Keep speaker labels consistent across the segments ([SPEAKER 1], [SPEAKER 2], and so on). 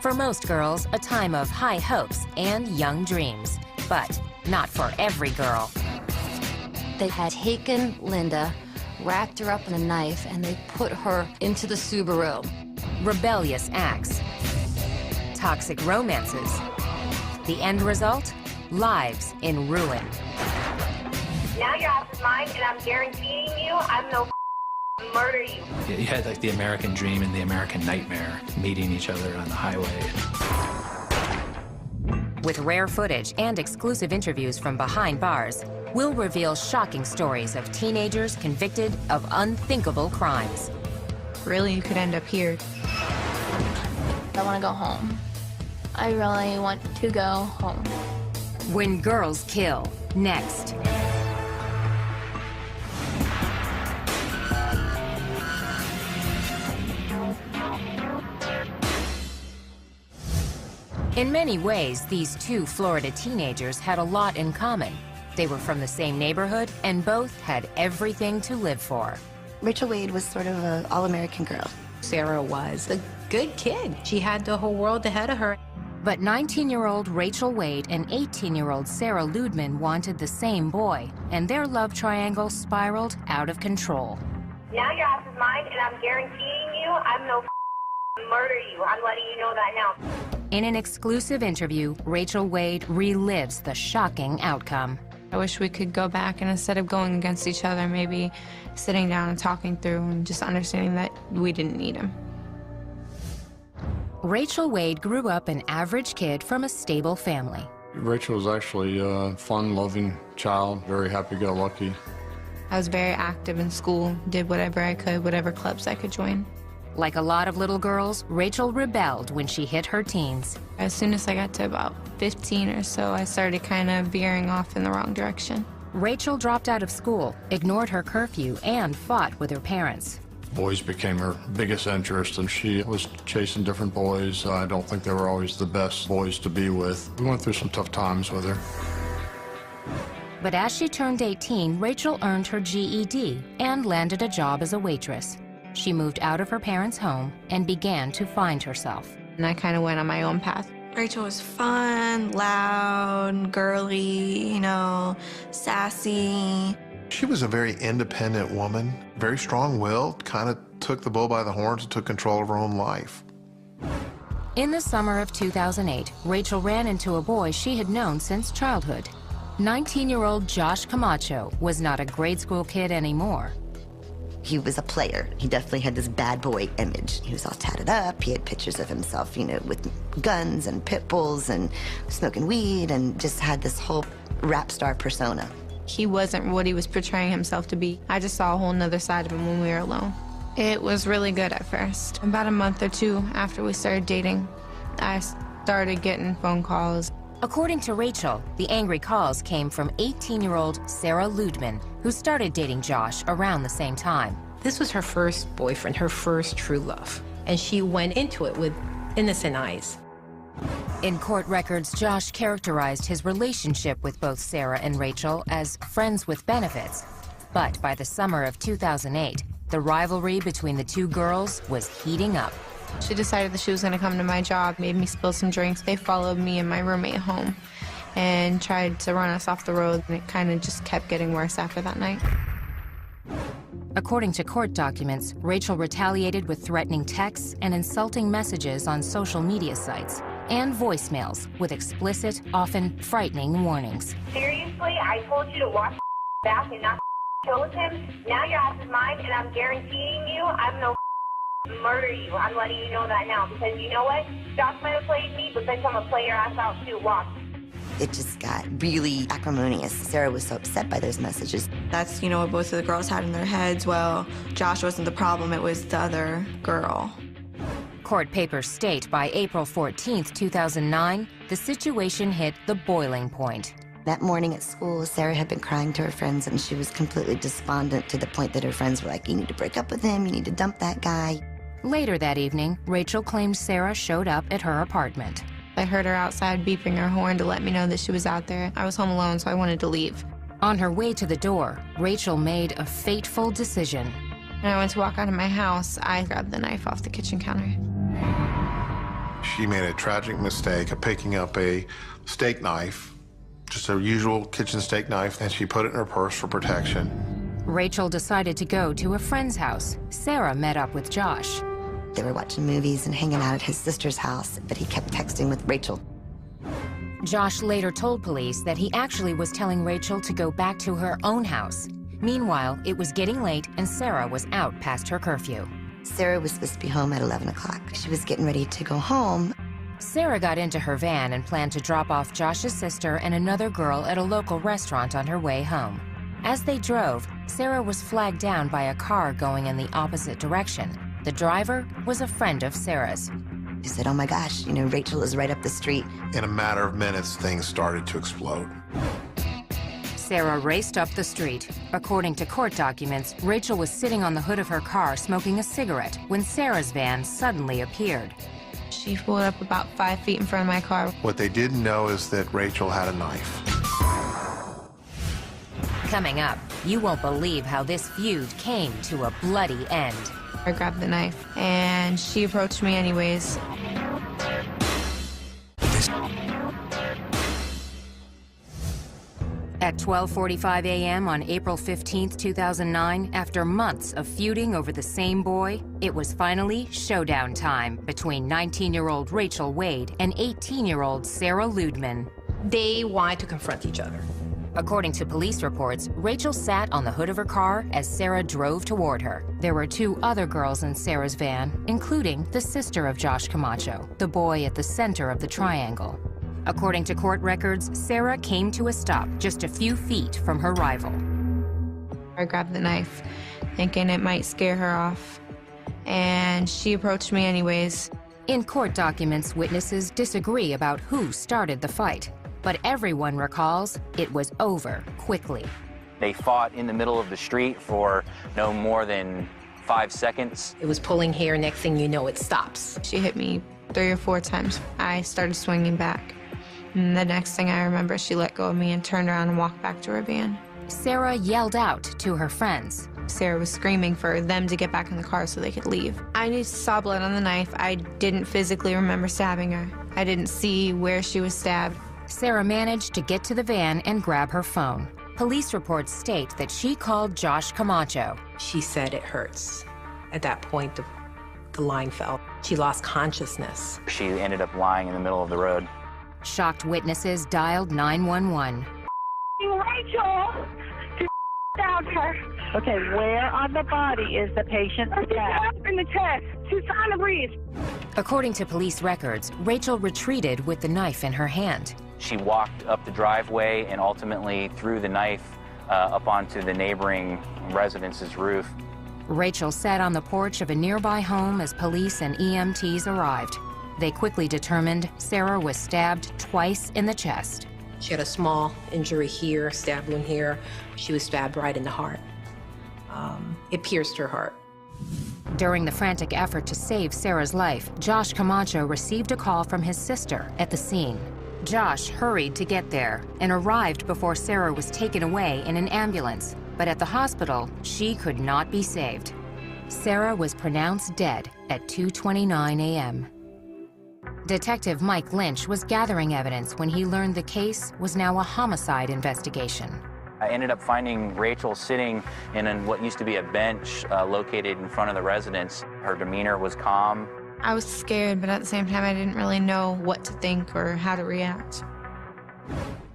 [SPEAKER 1] For most girls, a time of high hopes and young dreams. But not for every girl.
[SPEAKER 2] They had taken Linda, wrapped her up in a knife, and they put her into the Subaru.
[SPEAKER 1] Rebellious acts. Toxic romances. The end result? Lives in ruin.
[SPEAKER 3] Now your ass is mine, and I'm guaranteeing you I'm no murder you.
[SPEAKER 4] You had like the American dream and the American nightmare meeting each other on the highway.
[SPEAKER 1] With rare footage and exclusive interviews from behind bars, we'll reveal shocking stories of teenagers convicted of unthinkable crimes.
[SPEAKER 5] Really, you could end up here.
[SPEAKER 6] I want to go home. I really want to go home.
[SPEAKER 1] When Girls Kill, next. In many ways, these two Florida teenagers had a lot in common. They were from the same neighborhood and both had everything to live for.
[SPEAKER 7] Rachel Wade was sort of an all-American girl.
[SPEAKER 5] Sarah was a good kid. She had the whole world ahead of her.
[SPEAKER 1] But 19-year-old Rachel Wade and 18-year-old Sarah Ludman wanted the same boy, and their love triangle spiraled out of control.
[SPEAKER 3] Now your ass is mine, and I'm guaranteeing you I'm no murder you. I'm letting you know that now.
[SPEAKER 1] In an exclusive interview, Rachel Wade relives the shocking outcome.
[SPEAKER 5] I wish we could go back and instead of going against each other, maybe sitting down and talking through and just understanding that we didn't need him.
[SPEAKER 1] Rachel Wade grew up an average kid from a stable family.
[SPEAKER 8] Rachel was actually a fun-loving child, very happy-go-lucky.
[SPEAKER 5] I was very active in school, did whatever I could, whatever clubs I could join.
[SPEAKER 1] Like a lot of little girls, Rachel rebelled when she hit her teens.
[SPEAKER 5] As soon as I got to about 15 or so, I started kind of veering off in the wrong direction.
[SPEAKER 1] Rachel dropped out of school, ignored her curfew, and fought with her parents.
[SPEAKER 8] Boys became her biggest interest, and she was chasing different boys. I don't think they were always the best boys to be with. We went through some tough times with her.
[SPEAKER 1] But as she turned 18, Rachel earned her GED and landed a job as a waitress. She moved out of her parents' home and began to find herself.
[SPEAKER 5] And I kind of went on my own path.
[SPEAKER 9] Rachel was fun, loud, girly, sassy.
[SPEAKER 10] She was a very independent woman, very strong-willed, kind of took the bull by the horns and took control of her own life.
[SPEAKER 1] In the summer of 2008, Rachel ran into a boy she had known since childhood. 19-year-old Josh Camacho was not a grade school kid anymore.
[SPEAKER 7] He was a player. He definitely had this bad boy image. He was all tatted up. He had pictures of himself, with guns and pit bulls and smoking weed, and just had this whole rap star persona.
[SPEAKER 5] He wasn't what he was portraying himself to be. I just saw a whole nother side of him when we were alone. It was really good at first. About a month or two after we started dating, I started getting phone calls.
[SPEAKER 1] According to Rachel, the angry calls came from 18-year-old Sarah Ludman, who started dating Josh around the same time.
[SPEAKER 11] This was her first boyfriend, her first true love, and she went into it with innocent eyes.
[SPEAKER 1] In court records, Josh characterized his relationship with both Sarah and Rachel as friends with benefits. But by the summer of 2008, the rivalry between the two girls was heating up.
[SPEAKER 5] She decided that she was going to come to my job, made me spill some drinks. They followed me and my roommate home and tried to run us off the road, and it kind of just kept getting worse after that night.
[SPEAKER 1] According to court documents, Rachel retaliated with threatening texts and insulting messages on social media sites and voicemails with explicit, often frightening warnings.
[SPEAKER 3] Seriously, I told you to watch back and not kill with him. Now your ass is mine, and I'm guaranteeing you I'm no murder you. I'm letting you know that now, because you know what? Josh might have played me, but bitch, I'm gonna play your ass out too. Watch.
[SPEAKER 7] It just got really acrimonious. Sarah was so upset by those messages.
[SPEAKER 9] That's, what both of the girls had in their heads. Well, Josh wasn't the problem, it was the other girl.
[SPEAKER 1] Court papers state by April 14th, 2009, the situation hit the boiling point.
[SPEAKER 7] That morning at school, Sarah had been crying to her friends, and she was completely despondent to the point that her friends were like, you need to break up with him, you need to dump that guy.
[SPEAKER 1] Later that evening, Rachel claimed Sarah showed up at her apartment.
[SPEAKER 5] I heard her outside beeping her horn to let me know that she was out there. I was home alone, so I wanted to leave.
[SPEAKER 1] On her way to the door, Rachel made a fateful decision.
[SPEAKER 5] When I went to walk out of my house, I grabbed the knife off the kitchen counter.
[SPEAKER 10] She made a tragic mistake of picking up a steak knife, just a usual kitchen steak knife, and she put it in her purse for protection.
[SPEAKER 1] Rachel decided to go to a friend's house. Sarah met up with Josh.
[SPEAKER 7] They were watching movies and hanging out at his sister's house, but he kept texting with Rachel.
[SPEAKER 1] Josh later told police that he actually was telling Rachel to go back to her own house. Meanwhile, it was getting late and Sarah was out past her curfew.
[SPEAKER 7] Sarah was supposed to be home at 11 o'clock. She was getting ready to go home.
[SPEAKER 1] Sarah got into her van and planned to drop off Josh's sister and another girl at a local restaurant on her way home. As they drove, Sarah was flagged down by a car going in the opposite direction. The driver was a friend of Sarah's.
[SPEAKER 7] She said, oh my gosh, you know, Rachel is right up the street.
[SPEAKER 10] In a matter of minutes, things started to explode.
[SPEAKER 1] Sarah raced up the street. According to court documents, Rachel was sitting on the hood of her car smoking a cigarette when Sarah's van suddenly appeared.
[SPEAKER 5] She pulled up about 5 feet in front of my car.
[SPEAKER 10] What they didn't know is that Rachel had a knife.
[SPEAKER 1] Coming up, you won't believe how this feud came to a bloody end.
[SPEAKER 5] I grabbed the knife, and she approached me anyways.
[SPEAKER 1] At 12:45 a.m. on April 15, 2009, after months of feuding over the same boy, it was finally showdown time between 19-year-old Rachel Wade and 18-year-old Sarah Ludman.
[SPEAKER 11] They wanted to confront each other.
[SPEAKER 1] According to police reports, Rachel sat on the hood of her car as Sarah drove toward her. There were 2 other girls in Sarah's van, including the sister of Josh Camacho, the boy at the center of the triangle. According to court records, Sarah came to a stop just a few feet from her rival.
[SPEAKER 5] I grabbed the knife, thinking it might scare her off, and she approached me anyways.
[SPEAKER 1] In court documents, witnesses disagree about who started the fight, but everyone recalls it was over quickly.
[SPEAKER 12] They fought in the middle of the street for no more than 5 seconds.
[SPEAKER 11] It was pulling hair. Next thing you know, it stops.
[SPEAKER 5] She hit me 3 or 4 times. I started swinging back. And the next thing I remember, she let go of me and turned around and walked back to her van.
[SPEAKER 1] Sarah yelled out to her friends.
[SPEAKER 5] Sarah was screaming for them to get back in the car so they could leave. I just saw blood on the knife. I didn't physically remember stabbing her. I didn't see where she was stabbed.
[SPEAKER 1] Sarah managed to get to the van and grab her phone. Police reports state that she called Josh Camacho.
[SPEAKER 11] She said it hurts. At that point, the line fell. She lost consciousness.
[SPEAKER 12] She ended up lying in the middle of the road.
[SPEAKER 1] Shocked witnesses dialed 911.
[SPEAKER 3] Rachel! Down her.
[SPEAKER 13] Okay, where on the body is the patient stabbed?
[SPEAKER 3] In the chest. She's trying to breathe.
[SPEAKER 1] According to police records, Rachel retreated with the knife in her hand.
[SPEAKER 12] She walked up the driveway and ultimately threw the knife up onto the neighboring residence's roof.
[SPEAKER 1] Rachel sat on the porch of a nearby home as police and EMTs arrived. They quickly determined Sarah was stabbed twice in the chest.
[SPEAKER 11] She had a small injury here, a stab wound here. She was stabbed right in the heart. It pierced her heart.
[SPEAKER 1] During the frantic effort to save Sarah's life, Josh Camacho received a call from his sister at the scene. Josh hurried to get there and arrived before Sarah was taken away in an ambulance. But at the hospital, she could not be saved. Sarah was pronounced dead at 2:29 a.m. Detective Mike Lynch was gathering evidence when he learned the case was now a homicide investigation.
[SPEAKER 12] I ended up finding Rachel sitting in what used to be a bench located in front of the residence. Her demeanor was calm.
[SPEAKER 5] I was scared, but at the same time, I didn't really know what to think or how to react.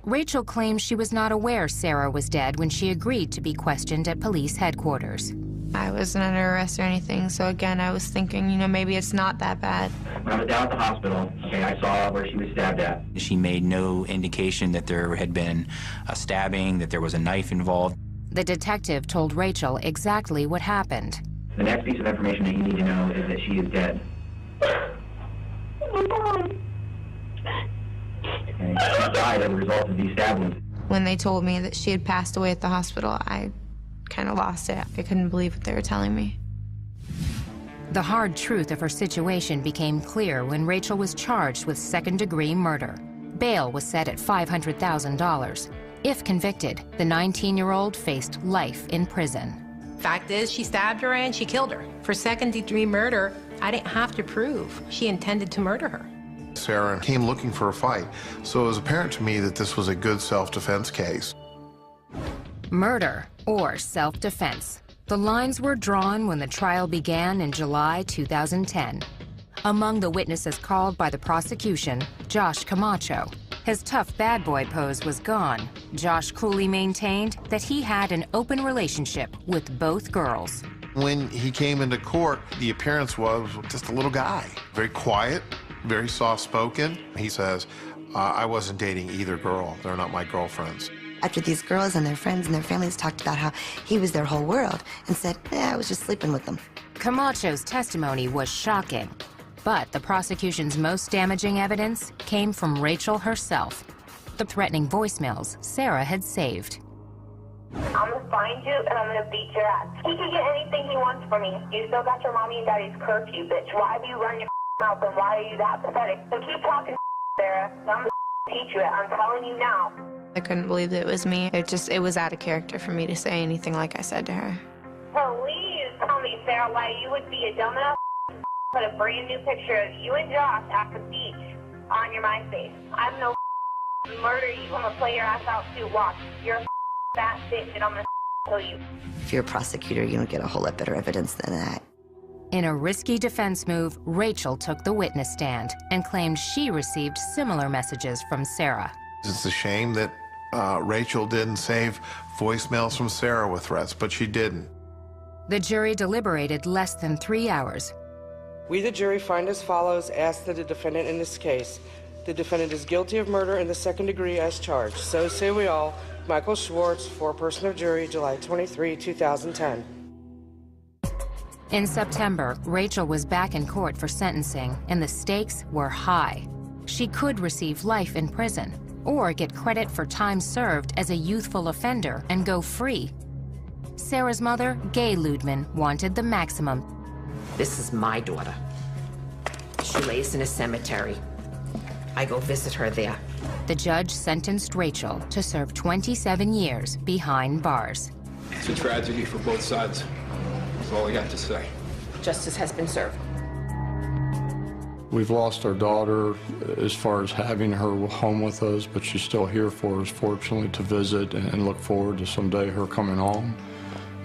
[SPEAKER 1] Rachel claims she was not aware Sarah was dead when she agreed to be questioned at police headquarters.
[SPEAKER 5] I wasn't under arrest or anything, so again, I was thinking, you know, maybe it's not that bad.
[SPEAKER 14] When I was down at the hospital, okay, I saw where she was stabbed at.
[SPEAKER 4] She made no indication that there had been a stabbing, that there was a knife involved.
[SPEAKER 1] The detective told Rachel exactly what happened.
[SPEAKER 14] The next piece of information that you need to know is that she is dead. And she died as a result of these stab wounds.
[SPEAKER 5] When they told me that she had passed away at the hospital, I kind of lost it. I couldn't believe what they were telling me.
[SPEAKER 1] The hard truth of her situation became clear when Rachel was charged with second-degree murder. Bail was set at $500,000. If convicted, the 19-year-old faced life in prison.
[SPEAKER 11] Fact is, she stabbed her and she killed her. For second-degree murder, I didn't have to prove she intended to murder her.
[SPEAKER 10] Sarah came looking for a fight, so it was apparent to me that this was a good self-defense case.
[SPEAKER 1] Murder or self-defense. The lines were drawn when the trial began in July 2010. Among the witnesses called by the prosecution, Josh Camacho. His tough bad boy pose was gone. Josh coolly maintained that he had an open relationship with both girls.
[SPEAKER 10] When he came into court, the appearance was just a little guy. Very quiet, very soft-spoken. He says, I wasn't dating either girl. They're not my girlfriends.
[SPEAKER 7] After these girls and their friends and their families talked about how he was their whole world and said, I was just sleeping with them.
[SPEAKER 1] Camacho's testimony was shocking, but the prosecution's most damaging evidence came from Rachel herself. The threatening voicemails Sarah had saved.
[SPEAKER 3] I'm gonna find you and I'm gonna beat your ass. He can get anything he wants from me. You still got your mommy and daddy's curfew, bitch. Why do you run your mouth and why are you that pathetic? So keep talking, Sarah. I'm gonna teach you it. I'm telling you now.
[SPEAKER 5] I couldn't believe that it was me. It was out of character for me to say anything like I said to her.
[SPEAKER 3] Please tell me, Sarah, why you would be a dumb enough put a brand new picture of you and Josh at the beach on your MySpace. I'm no murder you. I'm gonna play your ass out too. Watch. You're a fat bitch and I'm gonna kill you.
[SPEAKER 7] If you're a prosecutor, you don't get a whole lot better evidence than that.
[SPEAKER 1] In a risky defense move, Rachel took the witness stand and claimed she received similar messages from Sarah.
[SPEAKER 10] It's a shame that Rachel didn't save voicemails from Sarah with threats, but she didn't.
[SPEAKER 1] The jury deliberated less than 3 hours.
[SPEAKER 15] We, the jury, find as follows: ask that the defendant in this case. The defendant is guilty of murder in the second degree as charged. So say we all. Michael Schwartz, foreperson of jury, July 23, 2010.
[SPEAKER 1] In September, Rachel was back in court for sentencing, and the stakes were high. She could receive life in prison, or get credit for time served as a youthful offender and go free. Sarah's mother, Gay Ludman, wanted the maximum.
[SPEAKER 16] This is my daughter. She lays in a cemetery. I go visit her there.
[SPEAKER 1] The judge sentenced Rachel to serve 27 years behind bars.
[SPEAKER 17] It's a tragedy for both sides. That's all I got to say.
[SPEAKER 16] Justice has been served.
[SPEAKER 8] We've lost our daughter as far as having her home with us, but she's still here for us, fortunately, to visit and look forward to someday her coming home.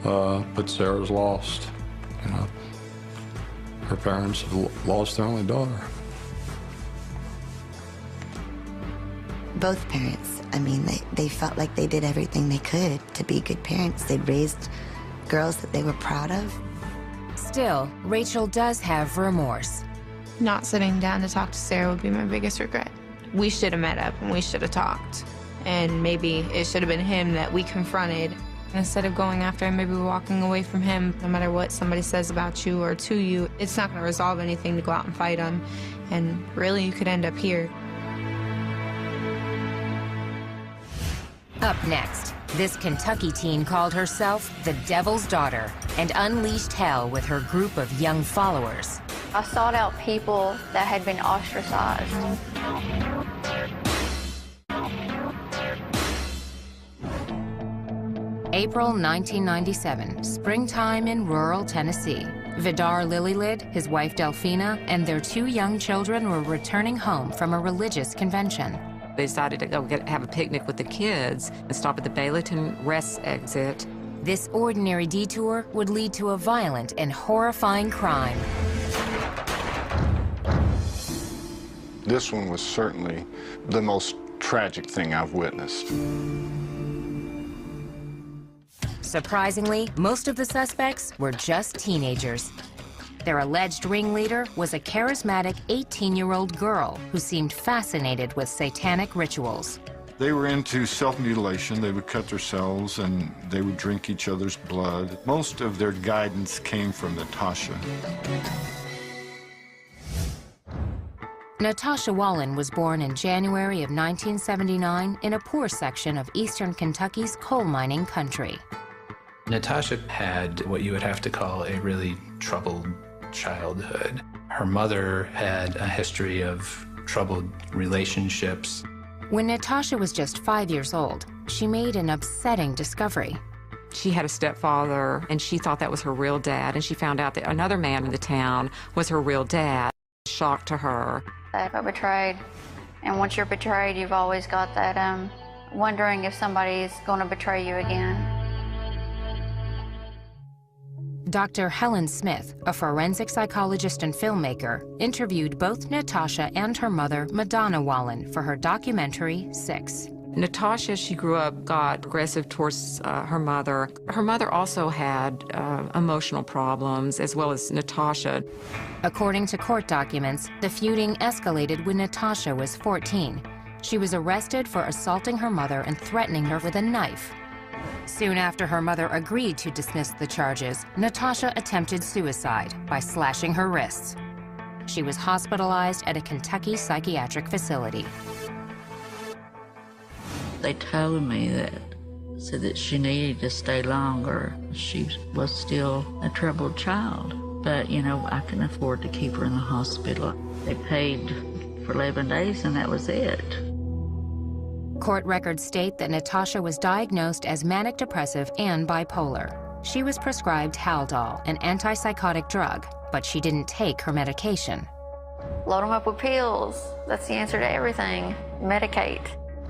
[SPEAKER 8] But Sarah's lost. You know, her parents have lost their only daughter.
[SPEAKER 7] Both parents, I mean, they felt like they did everything they could to be good parents. They raised girls that they were proud of.
[SPEAKER 1] Still, Rachel does have remorse.
[SPEAKER 5] Not sitting down to talk to Sarah would be my biggest regret. We should have met up and we should have talked. And maybe it should have been him that we confronted. Instead of going after him, maybe walking away from him. No matter what somebody says about you or to you, it's not going to resolve anything to go out and fight him. And really, you could end up here.
[SPEAKER 1] Up next, this Kentucky teen called herself the Devil's Daughter and unleashed hell with her group of young followers.
[SPEAKER 6] I sought out people that had been ostracized.
[SPEAKER 1] April 1997, springtime in rural Tennessee. Vidar Lilylid, his wife Delphina, and their 2 young children were returning home from a religious convention.
[SPEAKER 18] They decided to go have a picnic with the kids and stop at the Bayleton Rest exit.
[SPEAKER 1] This ordinary detour would lead to a violent and horrifying crime.
[SPEAKER 19] This one was certainly the most tragic thing I've witnessed.
[SPEAKER 1] Surprisingly, most of the suspects were just teenagers. Their alleged ringleader was a charismatic 18-year-old girl who seemed fascinated with satanic rituals.
[SPEAKER 19] They were into self-mutilation. They would cut themselves and they would drink each other's blood. Most of their guidance came from Natasha.
[SPEAKER 1] Natasha Wallen was born in January of 1979 in a poor section of eastern Kentucky's coal mining country.
[SPEAKER 20] Natasha had what you would have to call a really troubled childhood. Her mother had a history of troubled relationships.
[SPEAKER 1] When Natasha was just 5 years old, she made an upsetting discovery.
[SPEAKER 18] She had a stepfather, and she thought that was her real dad, and she found out that another man in the town was her real dad. Shock to her.
[SPEAKER 6] I got betrayed. And once you're betrayed, you've always got that wondering if somebody's going to betray you again.
[SPEAKER 1] Dr. Helen Smith, a forensic psychologist and filmmaker, interviewed both Natasha and her mother, Madonna Wallen, for her documentary, 6.
[SPEAKER 18] Natasha, she grew up, got aggressive towards her mother. Her mother also had emotional problems, as well as Natasha.
[SPEAKER 1] According to court documents, the feuding escalated when Natasha was 14. She was arrested for assaulting her mother and threatening her with a knife. Soon after her mother agreed to dismiss the charges, Natasha attempted suicide by slashing her wrists. She was hospitalized at a Kentucky psychiatric facility.
[SPEAKER 21] They told me that, said that she needed to stay longer. She was still a troubled child, but you know, I couldn't afford to keep her in the hospital. They paid for 11 days and that was it.
[SPEAKER 1] Court records state that Natasha was diagnosed as manic depressive and bipolar. She was prescribed Haldol, an antipsychotic drug, but she didn't take her medication.
[SPEAKER 6] Load them up with pills. That's the answer to everything. Medicate.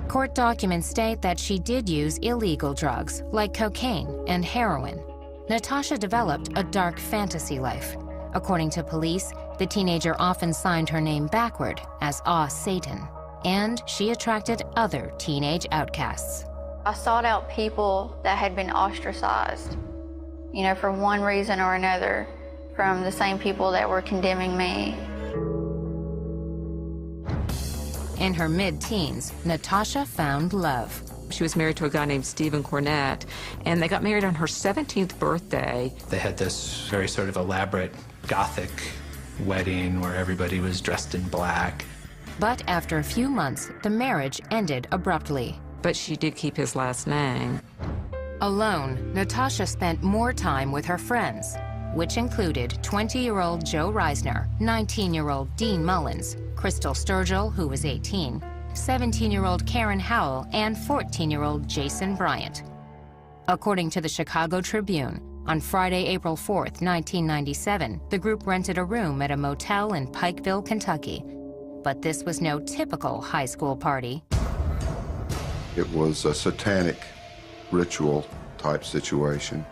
[SPEAKER 1] Court documents state that she did use illegal drugs, like cocaine and heroin. Natasha developed a dark fantasy life. According to police, the teenager often signed her name backward as Satan, and she attracted other teenage outcasts.
[SPEAKER 6] I sought out people that had been ostracized, you know, for one reason or another, from the same people that were condemning me.
[SPEAKER 1] In her mid-teens, Natasha found love.
[SPEAKER 18] She was married to a guy named Stephen Cornett, and they got married on her 17th birthday.
[SPEAKER 20] They had this very sort of elaborate Gothic wedding where everybody was dressed in black.
[SPEAKER 1] But after a few months, the marriage ended abruptly.
[SPEAKER 18] But she did keep his last name.
[SPEAKER 1] Alone, Natasha spent more time with her friends, which included 20-year-old Joe Reisner, 19-year-old Dean Mullins, Crystal Sturgill, who was 18, 17-year-old Karen Howell, and 14-year-old Jason Bryant. According to the Chicago Tribune, on Friday, April 4th, 1997, the group rented a room at a motel in Pikeville, Kentucky. But this was no typical high school party.
[SPEAKER 22] It was a satanic ritual type situation.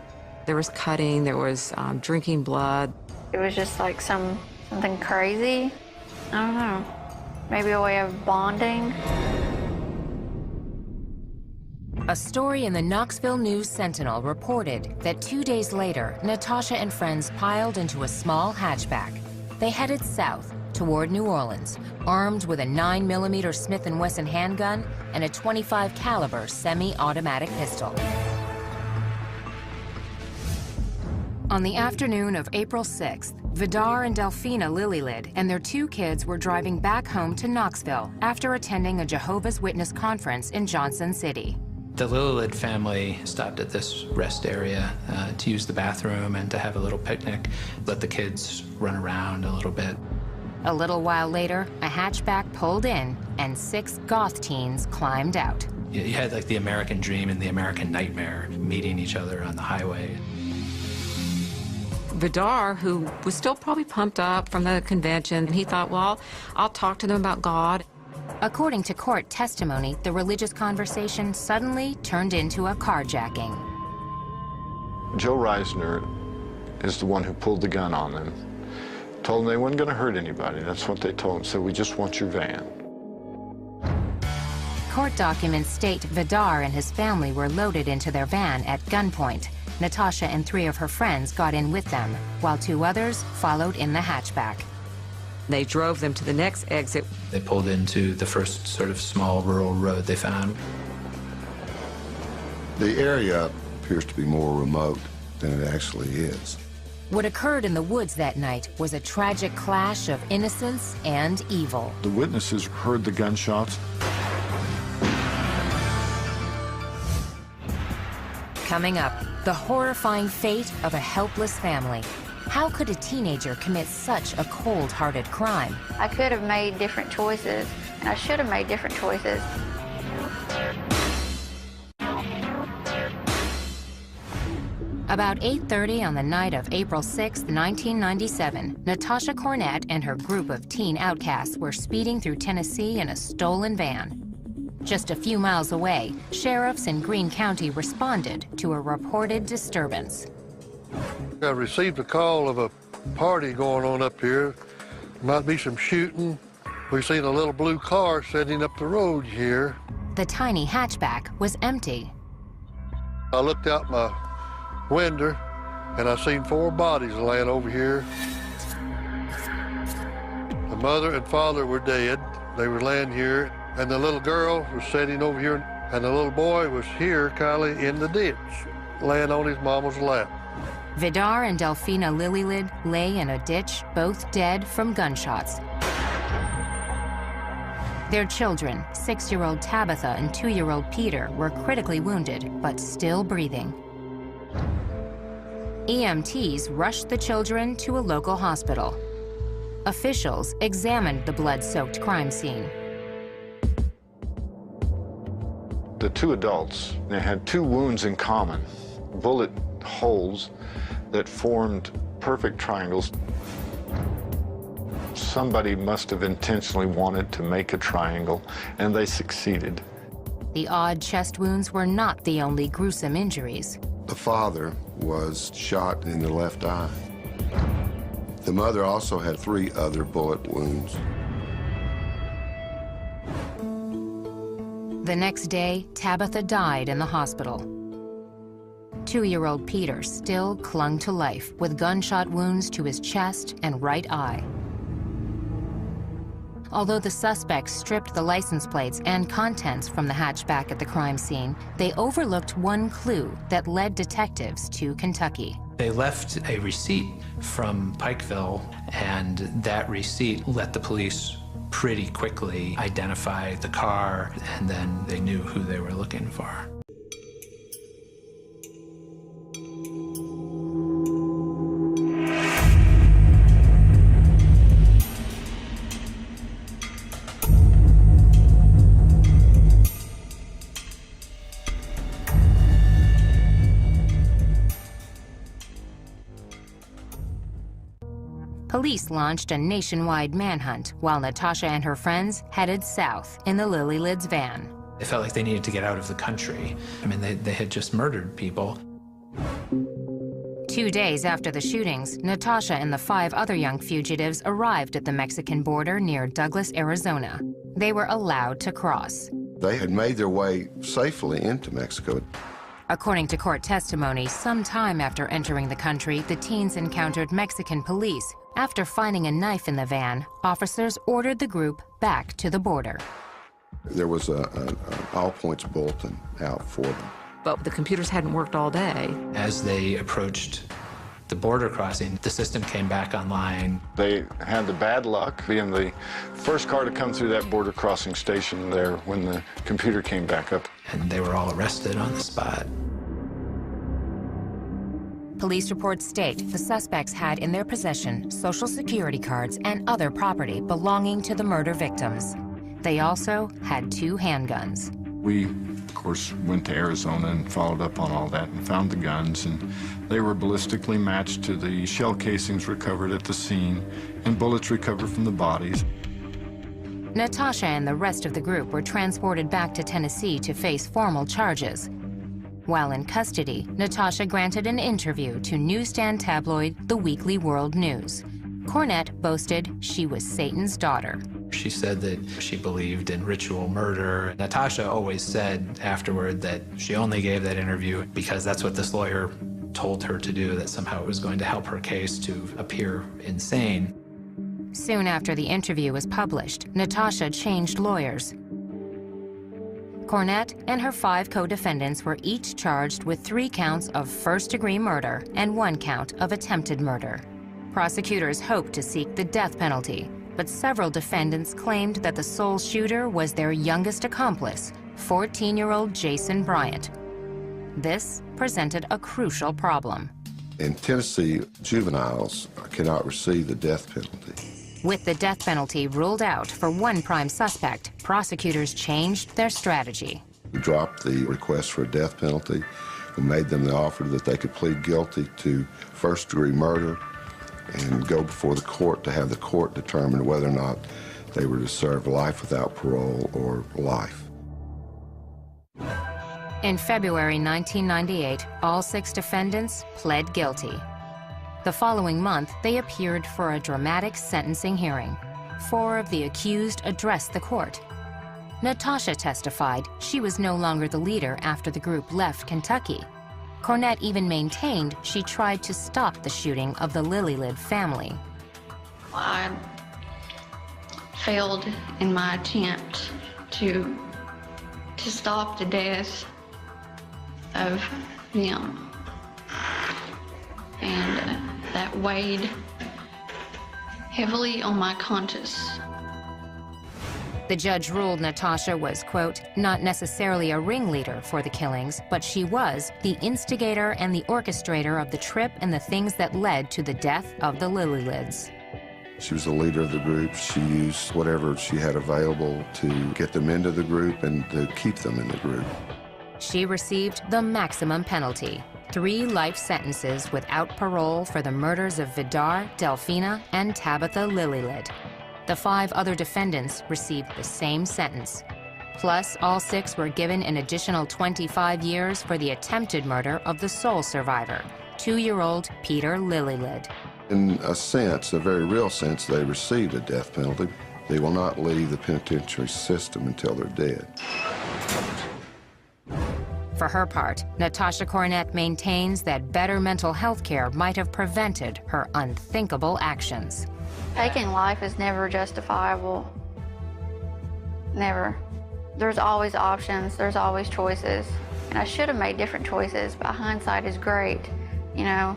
[SPEAKER 18] There was cutting, there was drinking blood.
[SPEAKER 6] It was just like something crazy. I don't know. Maybe a way of bonding.
[SPEAKER 1] A story in the Knoxville News-Sentinel reported that 2 days later, Natasha and friends piled into a small hatchback. They headed south toward New Orleans, armed with a 9mm Smith & Wesson handgun and a .25 caliber semi-automatic pistol. On the afternoon of April 6th, Vidar and Delphina Lillylid and their 2 kids were driving back home to Knoxville after attending a Jehovah's Witness conference in Johnson City.
[SPEAKER 20] The Lillylid family stopped at this rest area to use the bathroom and to have a little picnic, let the kids run around a little bit.
[SPEAKER 1] A little while later, a hatchback pulled in and 6 goth teens climbed out.
[SPEAKER 20] You had like the American dream and the American nightmare meeting each other on the highway.
[SPEAKER 18] Vidar, who was still probably pumped up from the convention, he thought, well, I'll talk to them about God.
[SPEAKER 1] According to court testimony, the religious conversation suddenly turned into a carjacking.
[SPEAKER 19] Joe Reisner is the one who pulled the gun on them. Told them they weren't going to hurt anybody. That's what they told him. Said, we just want your van.
[SPEAKER 1] Court documents state Vidar and his family were loaded into their van at gunpoint. Natasha and 3 of her friends got in with them, while 2 others followed in the hatchback.
[SPEAKER 18] They drove them to the next exit.
[SPEAKER 20] They pulled into the first sort of small rural road they found.
[SPEAKER 22] The area appears to be more remote than it actually is.
[SPEAKER 1] What occurred in the woods that night was a tragic clash of innocence and evil.
[SPEAKER 19] The witnesses heard the gunshots.
[SPEAKER 1] Coming up, the horrifying fate of a helpless family. How could a teenager commit such a cold-hearted crime?
[SPEAKER 6] I could have made different choices, and I should have made different choices.
[SPEAKER 1] About 8:30 on the night of April 6, 1997, Natasha Cornett and her group of teen outcasts were speeding through Tennessee in a stolen van. Just a few miles away, sheriffs in Greene County responded to a reported disturbance.
[SPEAKER 2] I received a call of a party going on up here. Might be some shooting. We've seen a little blue car sitting up the road here.
[SPEAKER 1] The tiny hatchback was empty.
[SPEAKER 2] I looked out my window and I seen 4 bodies laying over here. The mother and father were dead. They were laying here, and the little girl was sitting over here, and the little boy was here, kind of in the ditch, laying on his mama's lap.
[SPEAKER 1] Vidar and Delphina Lilylid lay in a ditch, both dead from gunshots. Their children, 6-year-old Tabitha and 2-year-old Peter, were critically wounded, but still breathing. EMTs rushed the children to a local hospital. Officials examined the blood-soaked crime scene.
[SPEAKER 19] The 2 adults, they had 2 wounds in common, bullet holes that formed perfect triangles. Somebody must have intentionally wanted to make a triangle, and they succeeded.
[SPEAKER 1] The odd chest wounds were not the only gruesome injuries.
[SPEAKER 22] The father was shot in the left eye. The mother also had 3 other bullet wounds.
[SPEAKER 1] The next day, Tabitha died in the hospital. 2-year-old Peter still clung to life with gunshot wounds to his chest and right eye. Although the suspects stripped the license plates and contents from the hatchback at the crime scene, they overlooked one clue that led detectives to Kentucky.
[SPEAKER 20] They left a receipt from Pikeville, and that receipt let the police pretty quickly identify the car, and then they knew who they were looking for.
[SPEAKER 1] Police launched a nationwide manhunt while Natasha and her friends headed south in the Lilylids van.
[SPEAKER 20] They felt like they needed to get out of the country. I mean, they had just murdered people.
[SPEAKER 1] 2 days after the shootings, Natasha and the 5 other young fugitives arrived at the Mexican border near Douglas, Arizona. They were allowed to cross.
[SPEAKER 22] They had made their way safely into Mexico.
[SPEAKER 1] According to court testimony, some time after entering the country, the teens encountered Mexican police. After finding a knife in the van, officers ordered the group back to the border.
[SPEAKER 22] There was an all-points bulletin out for them.
[SPEAKER 18] But the computers hadn't worked all day.
[SPEAKER 20] As they approached the border crossing, the system came back online.
[SPEAKER 19] They had the bad luck being the first car to come through that border crossing station there when the computer came back up.
[SPEAKER 20] And they were all arrested on the spot.
[SPEAKER 1] Police reports state the suspects had in their possession Social Security cards and other property belonging to the murder victims. They also had 2 handguns.
[SPEAKER 19] We, of course, went to Arizona and followed up on all that and found the guns, and they were ballistically matched to the shell casings recovered at the scene and bullets recovered from the bodies.
[SPEAKER 1] Natasha and the rest of the group were transported back to Tennessee to face formal charges. While in custody, Natasha granted an interview to newsstand tabloid The Weekly World News. Cornett boasted she was Satan's daughter.
[SPEAKER 20] She said that she believed in ritual murder. Natasha always said afterward that she only gave that interview because that's what this lawyer told her to do, that somehow it was going to help her case to appear insane.
[SPEAKER 1] Soon after the interview was published, Natasha changed lawyers. Cornett and her 5 co-defendants were each charged with 3 counts of first-degree murder and 1 count of attempted murder. Prosecutors hoped to seek the death penalty, but several defendants claimed that the sole shooter was their youngest accomplice, 14-year-old Jason Bryant. This presented a crucial problem.
[SPEAKER 22] In Tennessee, juveniles cannot receive the death penalty.
[SPEAKER 1] With the death penalty ruled out for one prime suspect, prosecutors changed their strategy.
[SPEAKER 22] We dropped the request for a death penalty. and made them the offer that they could plead guilty to first-degree murder and go before the court to have the court determine whether or not they were to serve life without parole or life.
[SPEAKER 1] In February 1998, all 6 defendants pled guilty. The following month, they appeared for a dramatic sentencing hearing. 4 of the accused addressed the court. Natasha testified she was no longer the leader after the group left Kentucky. Cornett even maintained she tried to stop the shooting of the Lillylid family.
[SPEAKER 6] I failed in my attempt to stop the death of them. And that weighed heavily on my conscience.
[SPEAKER 1] The judge ruled Natasha was, quote, not necessarily a ringleader for the killings, but she was the instigator and the orchestrator of the trip and the things that led to the death of the Lillylids.
[SPEAKER 22] She was the leader of the group. She used whatever she had available to get them into the group and to keep them in the group.
[SPEAKER 1] She received the maximum penalty, 3 life sentences without parole for the murders of Vidar, Delphina, and Tabitha Lillylid. The 5 other defendants received the same sentence. Plus, all 6 were given an additional 25 years for the attempted murder of the sole survivor, 2-year-old Peter Lillylid.
[SPEAKER 22] In a sense, a very real sense, they received a death penalty. They will not leave the penitentiary system until they're dead.
[SPEAKER 1] For her part, Natasha Cornett maintains that better mental health care might have prevented her unthinkable actions.
[SPEAKER 6] Taking life is never justifiable. Never. There's always options, there's always choices. And I should have made different choices, but hindsight is great, you know.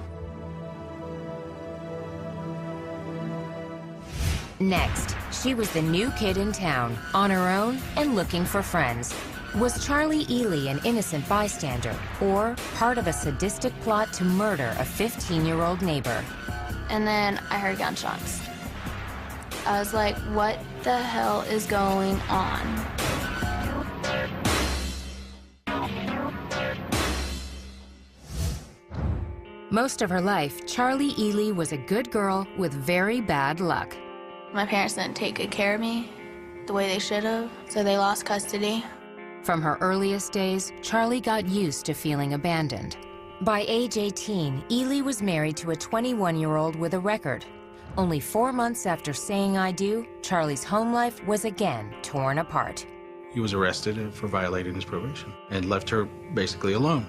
[SPEAKER 1] Next, she was the new kid in town, on her own and looking for friends. Was Charlie Ely an innocent bystander, or part of a sadistic plot to murder a 15-year-old neighbor?
[SPEAKER 9] And then I heard gunshots. I was like, what the hell is going on?
[SPEAKER 1] Most of her life, Charlie Ely was a good girl with very bad luck.
[SPEAKER 9] My parents didn't take good care of me the way they should have, so they lost custody.
[SPEAKER 1] From her earliest days, Charlie got used to feeling abandoned. By age 18, Ely was married to a 21-year-old with a record. Only 4 months after saying I do, Charlie's home life was again torn apart.
[SPEAKER 13] He was arrested for violating his probation and left her basically alone.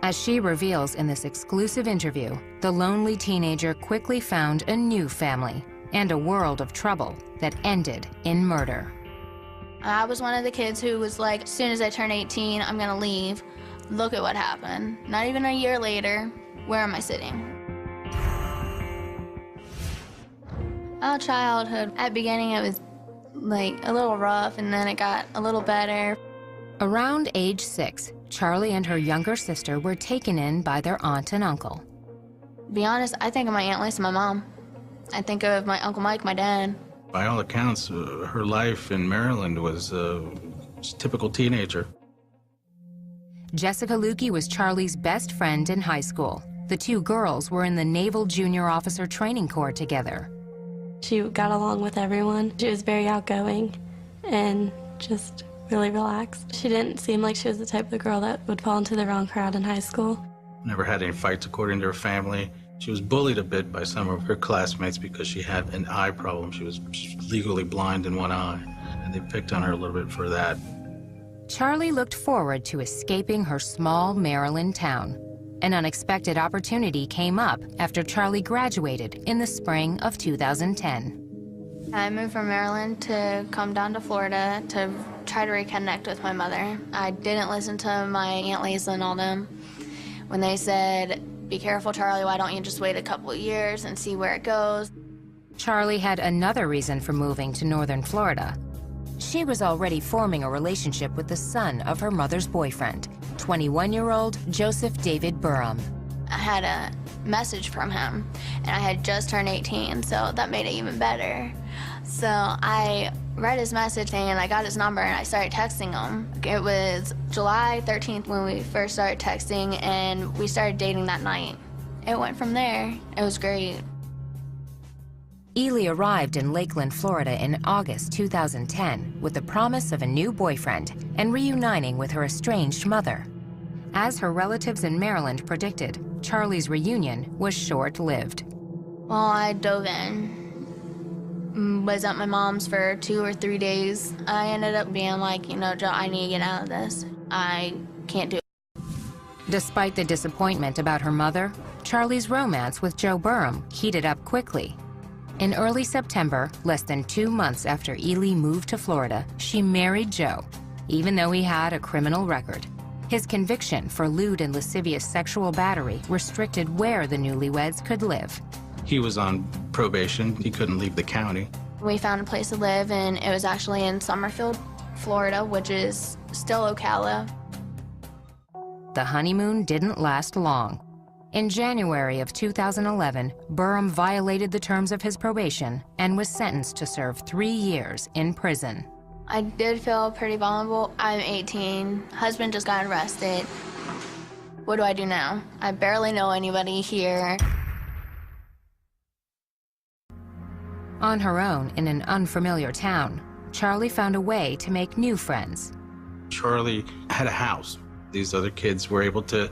[SPEAKER 1] As she reveals in this exclusive interview, the lonely teenager quickly found a new family and a world of trouble that ended in murder.
[SPEAKER 9] I was one of the kids who was like, as soon as I turn 18, I'm gonna leave. Look at what happened. Not even a year later, where am I sitting? Childhood, at the beginning it was like a little rough, and then it got a little better.
[SPEAKER 1] Around age 6, Charlie and her younger sister were taken in by their aunt and uncle.
[SPEAKER 9] To be honest, I think of my Aunt Lisa, my mom. I think of my Uncle Mike, my dad.
[SPEAKER 13] By all accounts, her life in Maryland was a typical teenager.
[SPEAKER 1] Jessica Lukey was Charlie's best friend in high school. The 2 girls were in the Naval Junior Officer Training Corps together.
[SPEAKER 23] She got along with everyone. She was very outgoing and just really relaxed. She didn't seem like she was the type of girl that would fall into the wrong crowd in high school.
[SPEAKER 13] Never had any fights according to her family. She was bullied a bit by some of her classmates because she had an eye problem. She was legally blind in one eye, and they picked on her a little bit for that.
[SPEAKER 1] Charlie looked forward to escaping her small Maryland town. An unexpected opportunity came up after Charlie graduated in the spring of 2010.
[SPEAKER 9] I moved from Maryland to come down to Florida to try to reconnect with my mother. I didn't listen to my Aunt Lisa and all them when they said, be careful, Charlie, why don't you just wait a couple of years and see where it goes?
[SPEAKER 1] Charlie had another reason for moving to northern Florida. She was already forming a relationship with the son of her mother's boyfriend, 21-year-old Joseph David Burham.
[SPEAKER 9] I had a message from him, and I had just turned 18, so that made it even better. So I read his message and I got his number and I started texting him. It was July 13th when we first started texting, and we started dating that night. It went from there. It was great.
[SPEAKER 1] Ely arrived in Lakeland, Florida in August 2010 with the promise of a new boyfriend and reuniting with her estranged mother. As her relatives in Maryland predicted, Charlie's reunion was short-lived.
[SPEAKER 9] Well, I dove in. Was at my mom's for 2 or 3 days. I ended up being like, you know, Joe, I need to get out of this. I can't do it.
[SPEAKER 1] Despite the disappointment about her mother, Charlie's romance with Joe Burham heated up quickly. In early September, less than 2 months after Ely moved to Florida, she married Joe, even though he had a criminal record. His conviction for lewd and lascivious sexual battery restricted where the newlyweds could live.
[SPEAKER 13] He was on probation. He couldn't leave the county.
[SPEAKER 9] We found a place to live, and it was actually in Summerfield, Florida, which is still Ocala.
[SPEAKER 1] The honeymoon didn't last long. In January of 2011, Burham violated the terms of his probation and was sentenced to serve 3 years in prison.
[SPEAKER 9] I did feel pretty vulnerable. I'm 18. Husband just got arrested. What do I do now? I barely know anybody here.
[SPEAKER 1] On her own in an unfamiliar town, Charlie found a way to make new friends.
[SPEAKER 13] Charlie had a house. These other kids were able to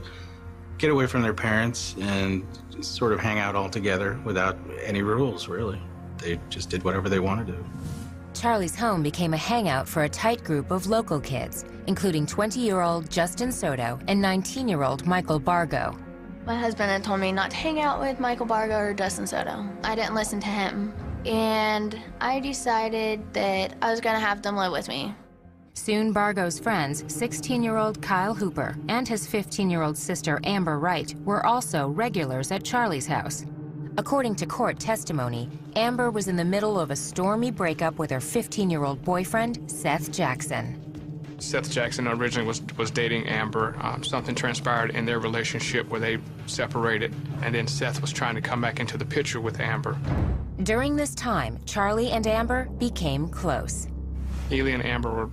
[SPEAKER 13] get away from their parents and sort of hang out all together without any rules, really. They just did whatever they wanted to.
[SPEAKER 1] Charlie's home became a hangout for a tight group of local kids, including 20-year-old Justin Soto and 19-year-old Michael Bargo.
[SPEAKER 9] My husband had told me not to hang out with Michael Bargo or Justin Soto. I didn't listen to him. And I decided that I was gonna have them live with me.
[SPEAKER 1] Soon, Bargo's friends, 16-year-old Kyle Hooper and his 15-year-old sister Amber Wright, were also regulars at Charlie's house. According to court testimony, Amber was in the middle of a stormy breakup with her 15-year-old boyfriend, Seth Jackson.
[SPEAKER 17] Seth Jackson originally was dating Amber. Something transpired in their relationship where they separated, and then Seth was trying to come back into the picture with Amber.
[SPEAKER 1] During this time, Charlie and Amber became close.
[SPEAKER 17] Ely and Amber were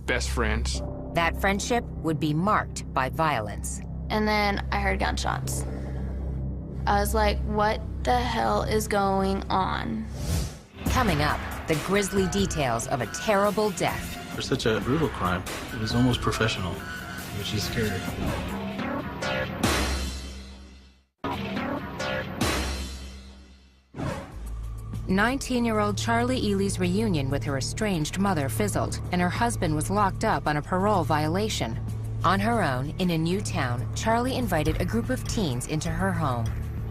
[SPEAKER 17] best friends.
[SPEAKER 1] That friendship would be marked by violence.
[SPEAKER 9] And then I heard gunshots. I was like, what the hell is going on?
[SPEAKER 1] Coming up, the grisly details of a terrible death.
[SPEAKER 13] For such a brutal crime, it was almost professional, which is scary.
[SPEAKER 1] 19-year-old Charlie Ely's reunion with her estranged mother fizzled, and her husband was locked up on a parole violation. On her own, in a new town, Charlie invited a group of teens into her home.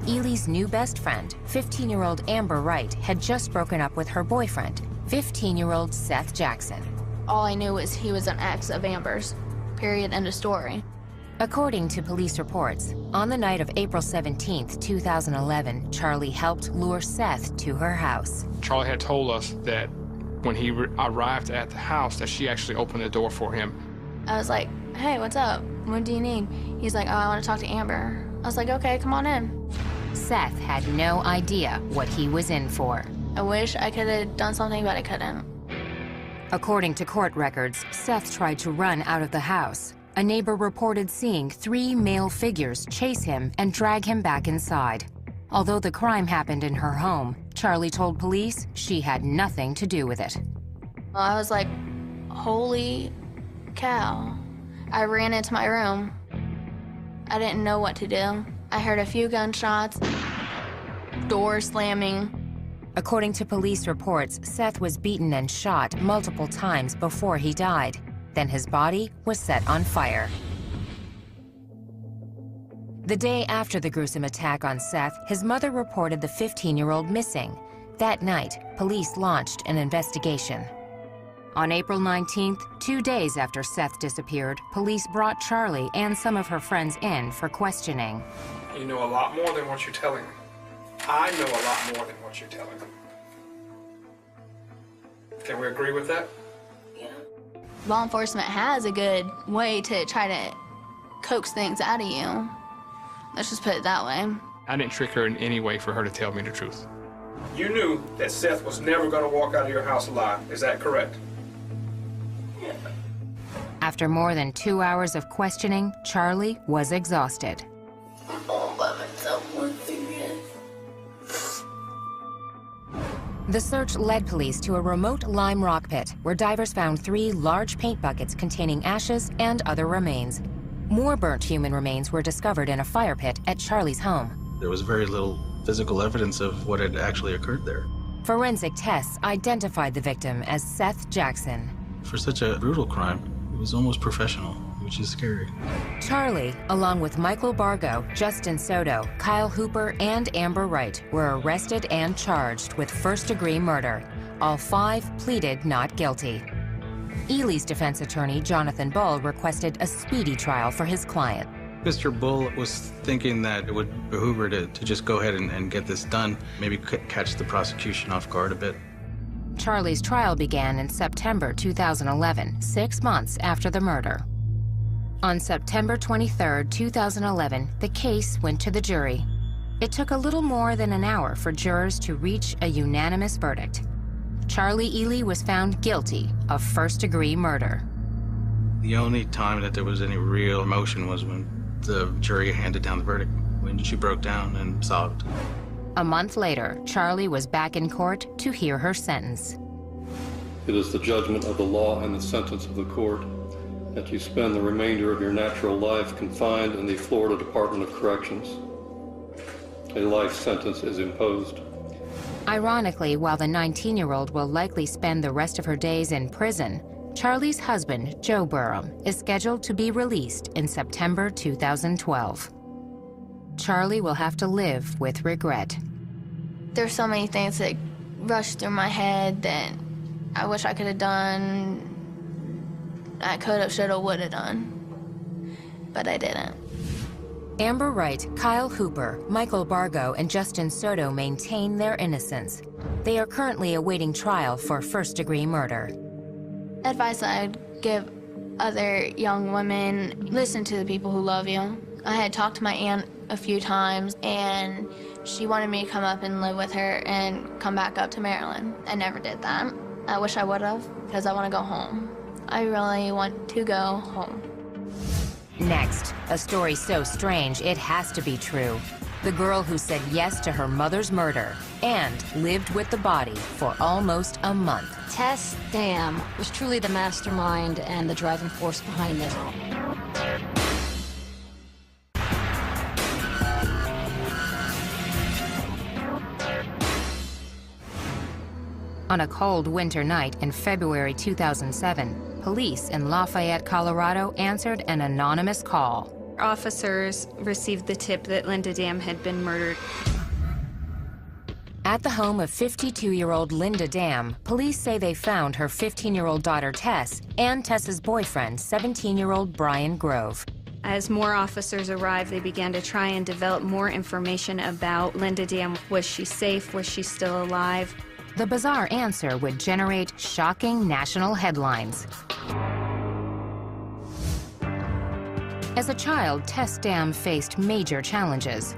[SPEAKER 1] Ely's new best friend, 15-year-old Amber Wright, had just broken up with her boyfriend, 15-year-old Seth Jackson.
[SPEAKER 9] All I knew was he was an ex of Amber's. Period, end of story.
[SPEAKER 1] According to police reports, on the night of April 17, 2011, Charlie helped lure Seth to her house.
[SPEAKER 17] Charlie had told us that when he arrived at the house that she actually opened the door for him.
[SPEAKER 9] I was like, hey, what's up? What do you need? He's like, oh, I want to talk to Amber. I was like, okay, come on in.
[SPEAKER 1] Seth had no idea what he was in for.
[SPEAKER 9] I wish I could have done something, but I couldn't.
[SPEAKER 1] According to court records, Seth tried to run out of the house. A neighbor reported seeing 3 male figures chase him and drag him back inside. Although the crime happened in her home, Charlie told police she had nothing to do with it.
[SPEAKER 9] I was like, holy cow. I ran into my room. I didn't know what to do. I heard a few gunshots, door slamming.
[SPEAKER 1] According to police reports, Seth was beaten and shot multiple times before he died. Then his body was set on fire. The day after the gruesome attack on Seth, his mother reported the 15-year-old missing. That night, police launched an investigation. On April 19th, 2 days after Seth disappeared, police brought Charlie and some of her friends in for questioning.
[SPEAKER 17] You know a lot more than what you're telling me. I know a lot more than what you're telling me. Can we agree with that?
[SPEAKER 9] Law enforcement has a good way to try to coax things out of you. Let's just put it that way.
[SPEAKER 17] I didn't trick her in any way for her to tell me the truth. You knew that Seth was never going to walk out of your house alive. Is that correct?
[SPEAKER 1] After more than 2 hours of questioning, Charlie was exhausted.
[SPEAKER 23] All by myself once again.
[SPEAKER 1] The search led police to a remote lime rock pit where divers found 3 large paint buckets containing ashes and other remains. More burnt human remains were discovered in a fire pit at Charlie's home.
[SPEAKER 13] There was very little physical evidence of what had actually occurred there.
[SPEAKER 1] Forensic tests identified the victim as Seth Jackson.
[SPEAKER 13] For such a brutal crime, it was almost professional, which is scary.
[SPEAKER 1] Charlie, along with Michael Bargo, Justin Soto, Kyle Hooper, and Amber Wright, were arrested and charged with first-degree murder. All 5 pleaded not guilty. Ely's defense attorney, Jonathan Bull, requested a speedy trial for his client.
[SPEAKER 13] Mr. Bull was thinking that it would behoove her to just go ahead and get this done, maybe catch the prosecution off guard a bit.
[SPEAKER 1] Charlie's trial began in September 2011, 6 months after the murder. On September 23, 2011, the case went to the jury. It took a little more than an hour for jurors to reach a unanimous verdict. Charlie Ely was found guilty of first-degree murder.
[SPEAKER 13] The only time that there was any real emotion was when the jury handed down the verdict, when she broke down and sobbed.
[SPEAKER 1] A month later, Charlie was back in court to hear her sentence.
[SPEAKER 4] It is the judgment of the law and the sentence of the court that you spend the remainder of your natural life confined in the Florida Department of Corrections. A life sentence is imposed.
[SPEAKER 1] Ironically, while the 19-year-old will likely spend the rest of her days in prison, Charlie's husband, Joe Burham, is scheduled to be released in September 2012. Charlie will have to live with regret.
[SPEAKER 9] There's so many things that rush through my head that I wish I could have done. I could have, should have, would have done, but I didn't.
[SPEAKER 1] Amber Wright, Kyle Hooper, Michael Bargo, and Justin Soto maintain their innocence. They are currently awaiting trial for first-degree murder.
[SPEAKER 9] Advice I'd give other young women, listen to the people who love you. I had talked to my aunt a few times, and she wanted me to come up and live with her and come back up to Maryland. I never did that. I wish I would have, because I want to go home. I really want to go home.
[SPEAKER 1] Next, a story so strange it has to be true. The girl who said yes to her mother's murder and lived with the body for almost a month.
[SPEAKER 12] Tess Dam was truly the mastermind and the driving force behind this.
[SPEAKER 1] On a cold winter night in February 2007, police in Lafayette, Colorado answered an anonymous call.
[SPEAKER 14] Officers received the tip that Linda Dam had been murdered.
[SPEAKER 1] At the home of 52-year-old Linda Dam, police say they found her 15-year-old daughter Tess and Tess's boyfriend, 17-year-old Brian Grove.
[SPEAKER 14] As more officers arrived, they began to try and develop more information about Linda Dam. Was she safe? Was she still alive?
[SPEAKER 1] The bizarre answer would generate shocking national headlines. As a child, Tess Dam faced major challenges.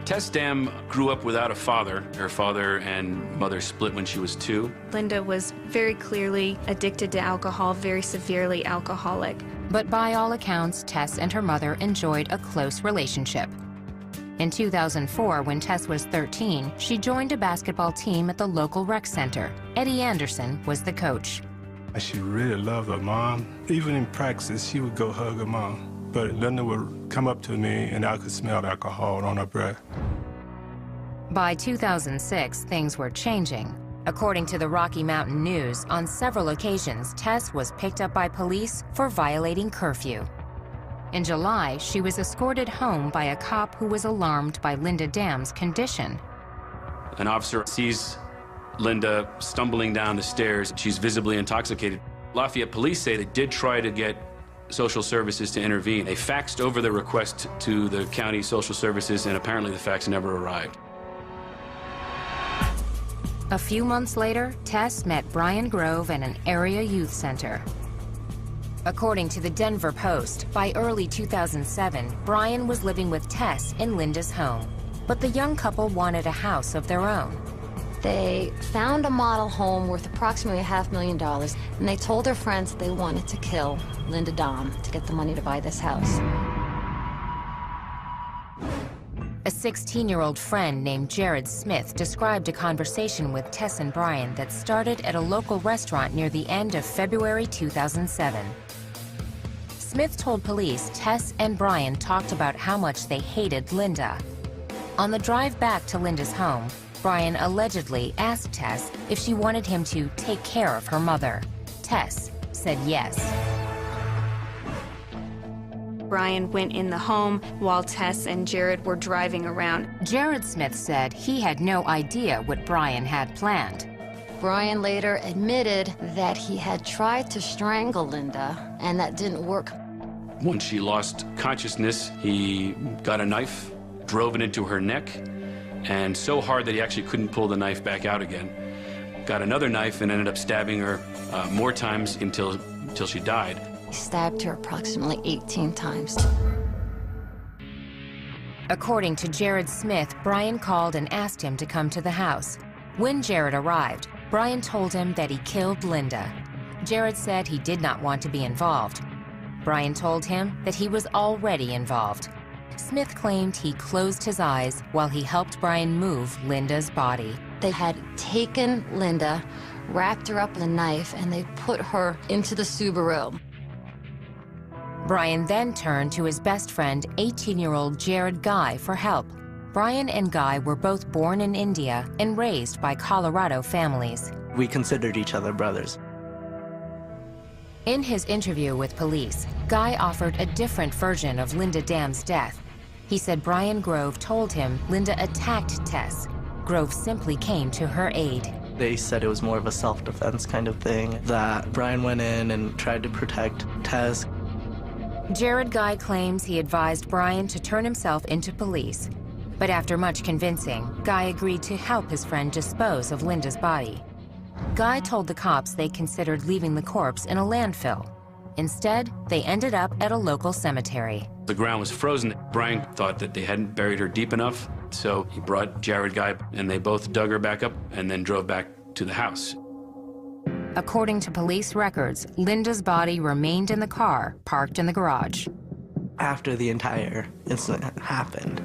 [SPEAKER 24] Tess Dam grew up without a father. Her father and mother split when she was 2.
[SPEAKER 14] Linda was very clearly addicted to alcohol, very severely alcoholic.
[SPEAKER 1] But by all accounts, Tess and her mother enjoyed a close relationship. In 2004, when Tess was 13, she joined a basketball team at the local rec center. Eddie Anderson was the coach.
[SPEAKER 25] She really loved her mom. Even in practice, she would go hug her mom. But Linda would come up to me, and I could smell alcohol on her breath.
[SPEAKER 1] By 2006, things were changing. According to the Rocky Mountain News, on several occasions, Tess was picked up by police for violating curfew. In July, she was escorted home by a cop who was alarmed by Linda Dam's condition.
[SPEAKER 24] An officer sees Linda stumbling down the stairs. She's visibly intoxicated. Lafayette police say they did try to get social services to intervene. They faxed over the request to the county social services, and apparently the fax never arrived.
[SPEAKER 1] A few months later, Tess met Brian Grove at an area youth center. According to the Denver Post, by early 2007, Brian was living with Tess in Linda's home. But the young couple wanted a house of their own.
[SPEAKER 12] They found a model home worth approximately $500,000, and they told their friends that they wanted to kill Linda Dom to get the money to buy this house.
[SPEAKER 1] A 16-year-old friend named Jared Smith described a conversation with Tess and Brian that started at a local restaurant near the end of February 2007. Smith told police Tess and Brian talked about how much they hated Linda. On the drive back to Linda's home, Brian allegedly asked Tess if she wanted him to take care of her mother. Tess said yes.
[SPEAKER 14] Brian went in the home while Tess and Jared were driving around.
[SPEAKER 1] Jared Smith said he had no idea what Brian had planned.
[SPEAKER 12] Brian later admitted that he had tried to strangle Linda, and that didn't work.
[SPEAKER 24] Once she lost consciousness, he got a knife, drove it into her neck, and so hard that he actually couldn't pull the knife back out again. Got another knife and ended up stabbing her more times until she died.
[SPEAKER 12] He stabbed her approximately 18 times.
[SPEAKER 1] According to Jared Smith, Brian called and asked him to come to the house. When Jared arrived, Brian told him that he killed Linda. Jared said he did not want to be involved. Brian told him that he was already involved. Smith claimed he closed his eyes while he helped Brian move Linda's body.
[SPEAKER 12] They had taken Linda, wrapped her up in a knife, and they put her into the Subaru.
[SPEAKER 1] Brian then turned to his best friend, 18-year-old Jared Guy, for help. Brian and Guy were both born in India and raised by Colorado families.
[SPEAKER 3] We considered each other brothers.
[SPEAKER 1] In his interview with police, Guy offered a different version of Linda Dam's death. He said Brian Grove told him Linda attacked Tess. Grove simply came to her aid.
[SPEAKER 3] They said it was more of a self-defense kind of thing, that Brian went in and tried to protect Tess.
[SPEAKER 1] Jared Guy claims he advised Brian to turn himself into police. But after much convincing, Guy agreed to help his friend dispose of Linda's body. Guy told the cops they considered leaving the corpse in a landfill. Instead, they ended up at a local cemetery.
[SPEAKER 24] The ground was frozen. Brian thought that they hadn't buried her deep enough, so he brought Jared Guy, and they both dug her back up and then drove back to the house.
[SPEAKER 1] According to police records, Linda's body remained in the car parked in the garage.
[SPEAKER 3] After the entire incident happened,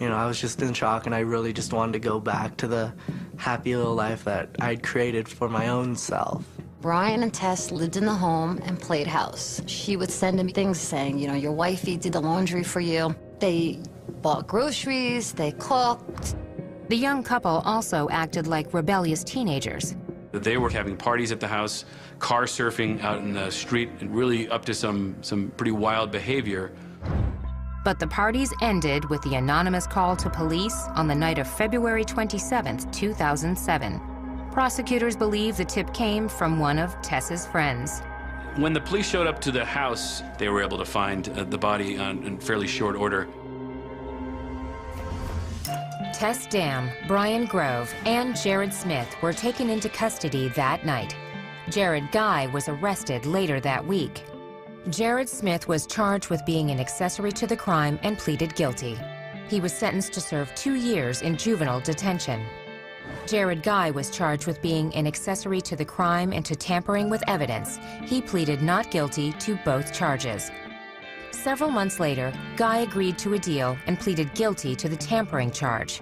[SPEAKER 3] I was just in shock, and I really just wanted to go back to the happy little life that I'd created for my own self.
[SPEAKER 12] Brian and Tess lived in the home and played house. She would send him things saying, your wifey did the laundry for you. They bought groceries, they cooked.
[SPEAKER 1] The young couple also acted like rebellious teenagers.
[SPEAKER 24] They were having parties at the house, car surfing out in the street, and really up to some pretty wild behavior.
[SPEAKER 1] But the parties ended with the anonymous call to police on the night of February 27, 2007. Prosecutors believe the tip came from one of Tess's friends.
[SPEAKER 24] When the police showed up to the house, they were able to find the body in fairly short order.
[SPEAKER 1] Tess Dam, Brian Grove, and Jared Smith were taken into custody that night. Jared Guy was arrested later that week. Jared Smith was charged with being an accessory to the crime and pleaded guilty. He was sentenced to serve 2 years in juvenile detention. Jared Guy was charged with being an accessory to the crime and to tampering with evidence. He pleaded not guilty to both charges. Several months later, Guy agreed to a deal and pleaded guilty to the tampering charge.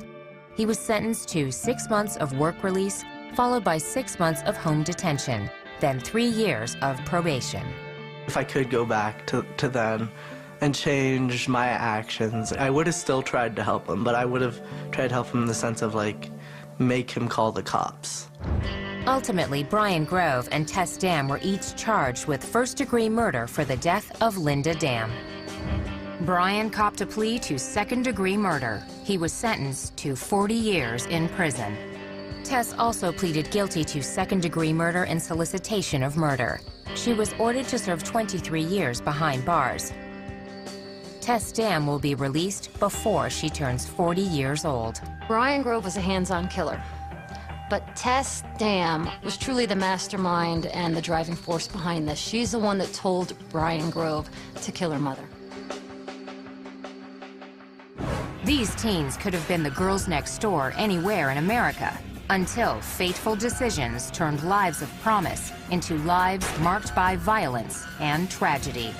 [SPEAKER 1] He was sentenced to 6 months of work release, followed by 6 months of home detention, then 3 years of probation.
[SPEAKER 3] If I could go back to then and change my actions, I would have still tried to help him, but I would have tried to help him in the sense of, make him call the cops.
[SPEAKER 1] Ultimately, Brian Grove and Tess Dam were each charged with first-degree murder for the death of Linda Dam. Brian copped a plea to second-degree murder. He was sentenced to 40 years in prison. Tess also pleaded guilty to second-degree murder and solicitation of murder. She was ordered to serve 23 years behind bars. Tess Dam will be released before she turns 40 years old.
[SPEAKER 12] Brian Grove was a hands-on killer, but Tess Dam was truly the mastermind and the driving force behind this. She's the one that told Brian Grove to kill her mother.
[SPEAKER 1] These teens could have been the girls next door anywhere in America. until fateful decisions turned lives of promise into lives marked by violence and tragedy.